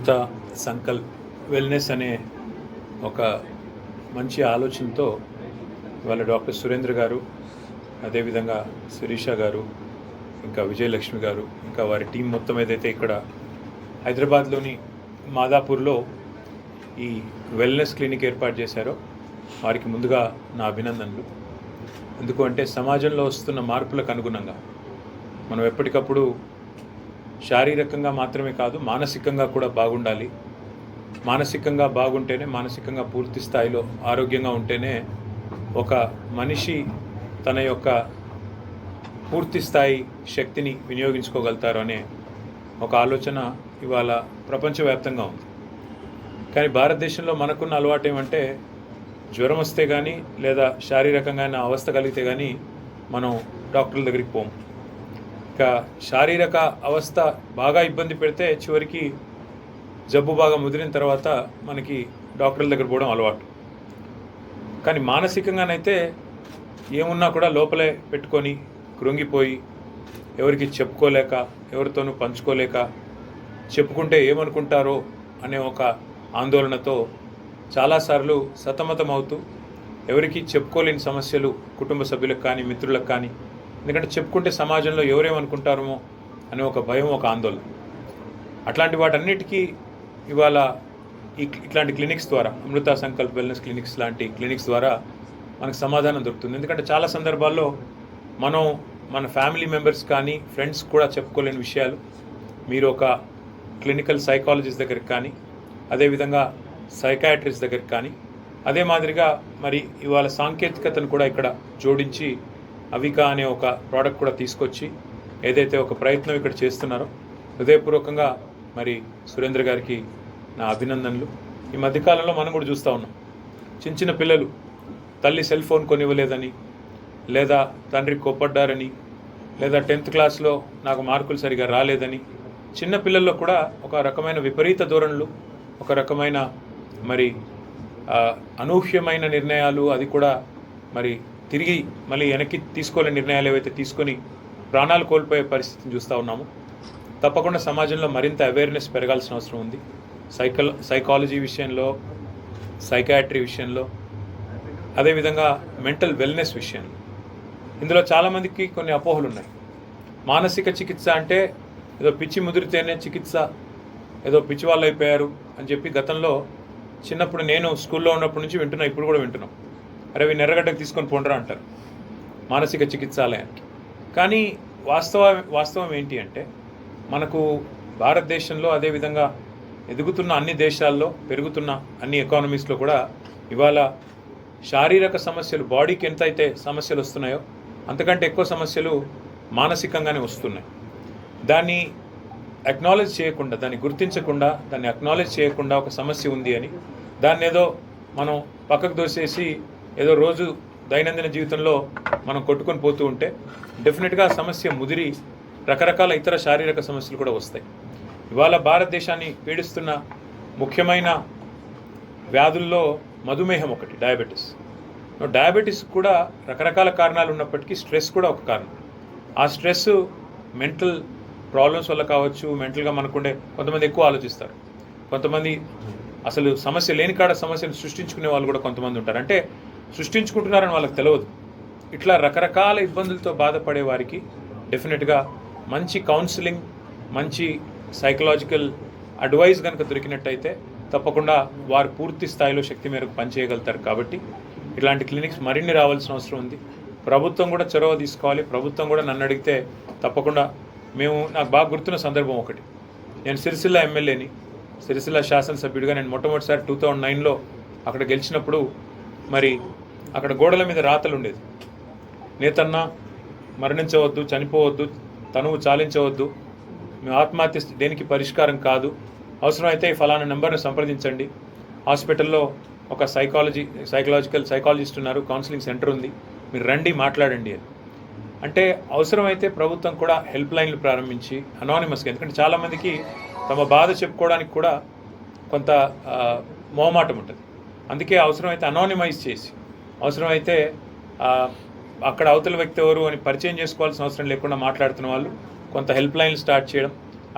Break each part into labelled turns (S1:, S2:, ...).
S1: అమృత Sankalp wellness అనే ఒక మంచి ఆలోచనతో ఇవాళ డాక్టర్ సురేంద్ర గారు, అదేవిధంగా శిరీష గారు, ఇంకా విజయలక్ష్మి గారు, ఇంకా వారి టీం మొత్తం ఏదైతే ఇక్కడ హైదరాబాద్లోని మాదాపూర్లో ఈ వెల్నెస్ క్లినిక్ ఏర్పాటు చేశారో వారికి ముందుగా నా అభినందనలు. ఎందుకు అంటే సమాజంలో వస్తున్న మార్పులకు అనుగుణంగా మనం ఎప్పటికప్పుడు శారీరకంగా మాత్రమే కాదు మానసికంగా కూడా బాగుండాలి. మానసికంగా బాగుంటేనే, మానసికంగా పూర్తి స్థాయిలో ఆరోగ్యంగా ఉంటేనే ఒక మనిషి తన యొక్క పూర్తి స్థాయి శక్తిని వినియోగించుకోగలుగుతారు అనే ఒక ఆలోచన ఇవాళ ప్రపంచవ్యాప్తంగా ఉంది. కానీ భారతదేశంలో మనకున్న అలవాటు ఏమంటే జ్వరం వస్తే కానీ లేదా శారీరకంగా అవస్థ కలిగితే కానీ మనం డాక్టర్ల దగ్గరికి పోము. ఇక శారీరక అవస్థ బాగా ఇబ్బంది పెడితే చివరికి జబ్బు బాగా ముదిరిన తర్వాత మనకి డాక్టర్ల దగ్గర పోవడం అలవాటు. కానీ మానసికంగానైతే ఏమున్నా కూడా లోపలే పెట్టుకొని కృంగిపోయి ఎవరికి చెప్పుకోలేక, ఎవరితోనూ పంచుకోలేక, చెప్పుకుంటే ఏమనుకుంటారో అనే ఒక ఆందోళనతో చాలాసార్లు సతమతమవుతూ ఎవరికి చెప్పుకోలేని సమస్యలు కుటుంబ సభ్యులకు కానీ మిత్రులకు కానీ, ఎందుకంటే చెప్పుకుంటే సమాజంలో ఎవరేమనుకుంటారో అనే ఒక భయం, ఒక ఆందోళన. అట్లాంటి వాటన్నిటికీ ఇవాళ ఇట్లాంటి క్లినిక్స్ ద్వారా, అమృత సంకల్ప్ వెల్నెస్ క్లినిక్స్ లాంటి క్లినిక్స్ ద్వారా మనకు సమాధానం దొరుకుతుంది. ఎందుకంటే చాలా సందర్భాల్లో మనం మన ఫ్యామిలీ మెంబర్స్ కానీ ఫ్రెండ్స్ కూడా చెప్పుకోలేని విషయాలు మీరు ఒక క్లినికల్ సైకాలజిస్ట్ దగ్గరికి కానీ, అదేవిధంగా సైకాట్రిస్ట్ దగ్గరికి కానీ, అదే మాదిరిగా మరి ఇవాళ సాంకేతికతను కూడా ఇక్కడ జోడించి అవికా అనే ఒక ప్రోడక్ట్ కూడా తీసుకొచ్చి ఏదైతే ఒక ప్రయత్నం ఇక్కడ చేస్తున్నారో హృదయపూర్వకంగా మరి సురేంద్ర గారికి నా అభినందనలు. ఈ మధ్యకాలంలో మనం కూడా చూస్తూ ఉన్నాం, చిన్న చిన్న పిల్లలు తల్లి సెల్ ఫోన్ కొనివ్వలేదని, లేదా తండ్రి కోప్పడ్డారని, లేదా 10th క్లాస్లో నాకు మార్కులు సరిగా రాలేదని, చిన్న పిల్లల్లో కూడా ఒక రకమైన విపరీత ధోరణులు, ఒక రకమైన మరి అనూహ్యమైన నిర్ణయాలు, అది కూడా మరి తిరిగి మళ్ళీ వెనక్కి తీసుకోలేని నిర్ణయాలు ఏవైతే తీసుకొని ప్రాణాలు కోల్పోయే పరిస్థితిని చూస్తూ ఉన్నాము. తప్పకుండా సమాజంలో మరింత అవేర్నెస్ పెరగాల్సిన అవసరం ఉంది. సైకాలజీ విషయంలో, సైకాట్రీ విషయంలో, అదేవిధంగా మెంటల్ వెల్నెస్ విషయంలో. ఇందులో చాలామందికి కొన్ని అపోహలు ఉన్నాయి. మానసిక చికిత్స అంటే ఏదో పిచ్చి ముదిరితేనే చికిత్స, ఏదో పిచ్చి వాళ్ళు అయిపోయారు అని చెప్పి గతంలో చిన్నప్పుడు నేను స్కూల్లో ఉన్నప్పటి నుంచి వింటున్నా, ఇప్పుడు కూడా వింటున్నాం. అరే వీళ్ళు ఎర్రగడ్డకు తీసుకొని పోండరా అంటారు మానసిక చికిత్సాలయానికి. కానీ వాస్తవం ఏంటి అంటే మనకు భారతదేశంలో, అదేవిధంగా ఎదుగుతున్న అన్ని దేశాల్లో, పెరుగుతున్న అన్ని ఎకానమీస్లో కూడా ఇవాళ శారీరక సమస్యలు, బాడీకి ఎంత అయితే సమస్యలు వస్తున్నాయో అంతకంటే ఎక్కువ సమస్యలు మానసికంగానే వస్తున్నాయి. దాన్ని అక్నాలెడ్జ్ చేయకుండా, దాన్ని గుర్తించకుండా, దాన్ని అక్నాలెడ్జ్ చేయకుండా ఒక సమస్య ఉంది అని దాన్ని ఏదో మనం పక్కకు దోసేసి ఏదో రోజు దైనందిన జీవితంలో మనం కొట్టుకొని పోతూ ఉంటే డెఫినెట్గా సమస్య ముదిరి రకరకాల ఇతర శారీరక సమస్యలు కూడా వస్తాయి. ఇవాళ భారతదేశాన్ని పీడిస్తున్న ముఖ్యమైన వ్యాధుల్లో మధుమేహం ఒకటి, డయాబెటీస్ కూడా రకరకాల కారణాలు ఉన్నప్పటికీ స్ట్రెస్ కూడా ఒక కారణం. ఆ స్ట్రెస్ మెంటల్ ప్రాబ్లమ్స్ వల్ల కావచ్చు, మెంటల్గా మనకుండే కొంతమంది ఎక్కువ ఆలోచిస్తారు, కొంతమంది అసలు సమస్య లేని కాడ సమస్యను సృష్టించుకునే వాళ్ళు కూడా కొంతమంది ఉంటారు. అంటే సృష్టించుకుంటున్నారని వాళ్ళకి తెలియదు. ఇట్లా రకరకాల ఇబ్బందులతో బాధపడే వారికి డెఫినెట్గా మంచి కౌన్సిలింగ్, మంచి సైకలాజికల్ అడ్వైస్ కనుక దొరికినట్టయితే తప్పకుండా వారు పూర్తి స్థాయిలో శక్తి మేరకు పనిచేయగలుగుతారు. కాబట్టి ఇట్లాంటి క్లినిక్స్ మరిన్ని రావాల్సిన అవసరం ఉంది. ప్రభుత్వం కూడా చొరవ తీసుకోవాలి. ప్రభుత్వం కూడా నన్ను అడిగితే తప్పకుండా నాకు బాగా గుర్తున్న సందర్భం ఒకటి, నేను సిరిసిల్ల ఎమ్మెల్యేని, సిరిసిల్ల శాసనసభ్యుడిగా నేను మొట్టమొదటిసారి 2009లో అక్కడ గెలిచినప్పుడు మరి అక్కడ గోడల మీద రాతలు ఉండేది, నేతన్న మరణించవద్దు, చనిపోవద్దు, తనువు చాలించవద్దు, మీ ఆత్మహత్య దేనికి పరిష్కారం కాదు, అవసరమైతే ఫలానా నెంబర్ను సంప్రదించండి, హాస్పిటల్లో ఒక సైకాలజిస్ట్ ఉన్నారు, కౌన్సిలింగ్ సెంటర్ ఉంది, మీరు రండి మాట్లాడండి అని. అంటే అవసరమైతే ప్రభుత్వం కూడా హెల్ప్ లైన్లు ప్రారంభించి అనానిమస్గా, ఎందుకంటే చాలామందికి తమ బాధ చెప్పుకోవడానికి కూడా కొంత మొహమాటం ఉంటుంది. అందుకే అవసరమైతే అనానిమైజ్ చేసి, అవసరమైతే అక్కడ అవతల వ్యక్తి ఎవరు అని పరిచయం చేసుకోవాల్సిన అవసరం లేకుండా మాట్లాడుతున్న వాళ్ళు కొంత హెల్ప్ లైన్లు స్టార్ట్ చేయడం,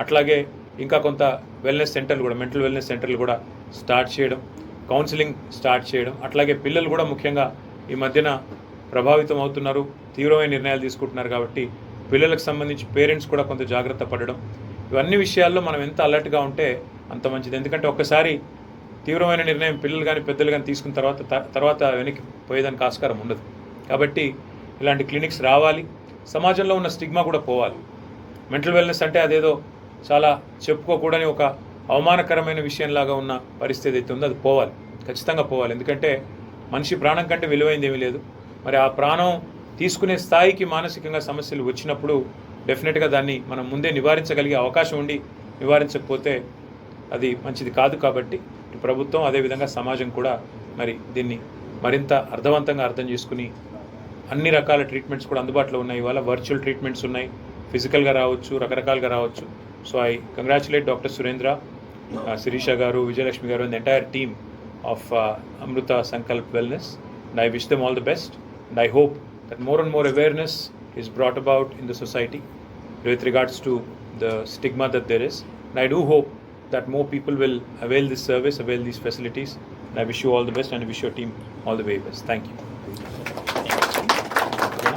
S1: అట్లాగే ఇంకా కొంత వెల్నెస్ సెంటర్లు కూడా, మెంటల్ వెల్నెస్ సెంటర్లు కూడా స్టార్ట్ చేయడం, కౌన్సిలింగ్ స్టార్ట్ చేయడం, అట్లాగే పిల్లలు కూడా ముఖ్యంగా ఈ మధ్యన ప్రభావితం అవుతున్నారు, తీవ్రమైన నిర్ణయాలు తీసుకుంటున్నారు. కాబట్టి పిల్లలకు సంబంధించి పేరెంట్స్ కూడా కొంత జాగ్రత్త పడడం, ఇవన్నీ విషయాల్లో మనం ఎంత అలర్ట్గా ఉంటే అంత మంచిది. ఎందుకంటే ఒక్కసారి తీవ్రమైన నిర్ణయం పిల్లలు కానీ పెద్దలు కానీ తీసుకున్న తర్వాత వెనక్కి పోయేదానికి ఆస్కారం ఉండదు. కాబట్టి ఇలాంటి క్లినిక్స్ రావాలి, సమాజంలో ఉన్న స్టిగ్మా కూడా పోవాలి. మెంటల్ వెల్నెస్ అంటే అదేదో చాలా చెప్పుకోకూడని ఒక అవమానకరమైన విషయంలాగా ఉన్న పరిస్థితి అయితే ఉందో అది పోవాలి, ఖచ్చితంగా పోవాలి. ఎందుకంటే మనిషి ప్రాణం కంటే విలువైంది ఏమీ లేదు. మరి ఆ ప్రాణం తీసుకునే స్థాయికి మానసికంగా సమస్యలు వచ్చినప్పుడు డెఫినెట్గా దాన్ని మనం ముందే నివారించగలిగే అవకాశం ఉండి నివారించకపోతే అది మంచిది కాదు. కాబట్టి ప్రభుత్వం అదేవిధంగా సమాజం కూడా మరి దీన్ని మరింత అర్థవంతంగా అర్థం చేసుకుని అన్ని రకాల ట్రీట్మెంట్స్ కూడా అందుబాటులో ఉన్నాయి. ఇవాళ వర్చువల్ ట్రీట్మెంట్స్ ఉన్నాయి, ఫిజికల్గా రావచ్చు, రకరకాలుగా రావచ్చు. So I congratulate doctor Surendra, Shirisha garu, Vijayalakshmi garu, and the entire team of Amrita Sankalp wellness. And I wish them all the best, and I hope that more and more awareness is brought about in the society with regards to the stigma that there is. And I do hope that more people will avail this service, avail these facilities. And I wish you all the best, and I wish your team all the very best. Thank you.